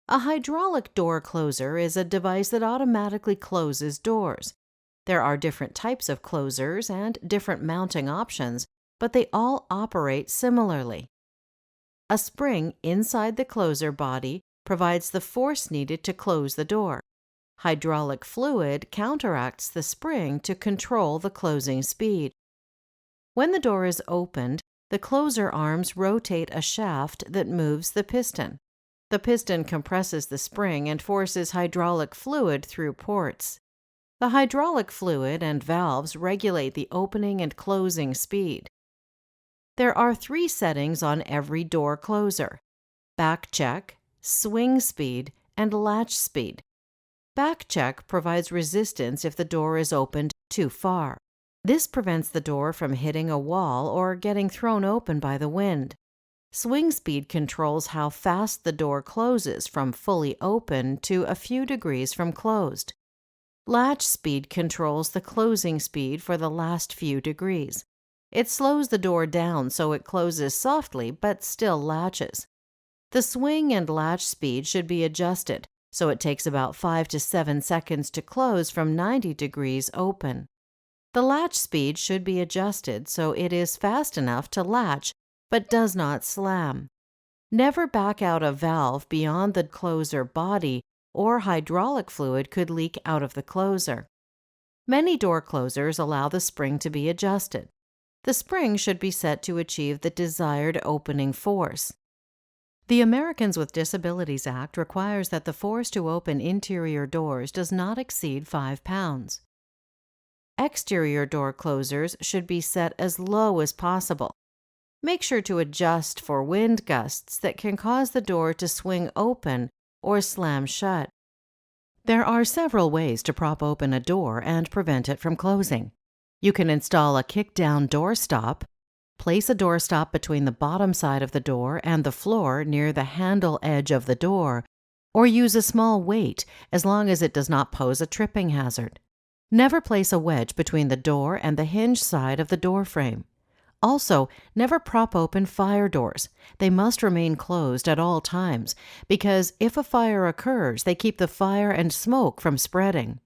A hydraulic door closer is a device that automatically closes doors. There are different types of closers and different mounting options, but they all operate similarly. A spring inside the closer body provides the force needed to close the door. Hydraulic fluid counteracts the spring to control the closing speed. When the door is opened, the closer arms rotate a shaft that moves the piston. The piston compresses the spring and forces hydraulic fluid through ports. The hydraulic fluid and valves regulate the opening and closing speed. There are 3 settings on every door closer: back check, swing speed, and latch speed. Back check provides resistance if the door is opened too far. This prevents the door from hitting a wall or getting thrown open by the wind. Swing speed controls how fast the door closes from fully open to a few degrees from closed. Latch speed controls the closing speed for the last few degrees. It slows the door down so it closes softly but still latches. The swing and latch speed should be adjusted, so it takes about 5 to 7 seconds to close from 90 degrees open. The latch speed should be adjusted so it is fast enough to latch but does not slam. Never back out a valve beyond the closer body, or hydraulic fluid could leak out of the closer. Many door closers allow the spring to be adjusted. The spring should be set to achieve the desired opening force. The Americans with Disabilities Act requires that the force to open interior doors does not exceed 5 pounds. Exterior door closers should be set as low as possible. Make sure to adjust for wind gusts that can cause the door to swing open or slam shut. There are several ways to prop open a door and prevent it from closing. You can install a kick-down doorstop. Place a doorstop between the bottom side of the door and the floor near the handle edge of the door, or use a small weight as long as it does not pose a tripping hazard. Never place a wedge between the door and the hinge side of the door frame. Also, never prop open fire doors. They must remain closed at all times because if a fire occurs, they keep the fire and smoke from spreading.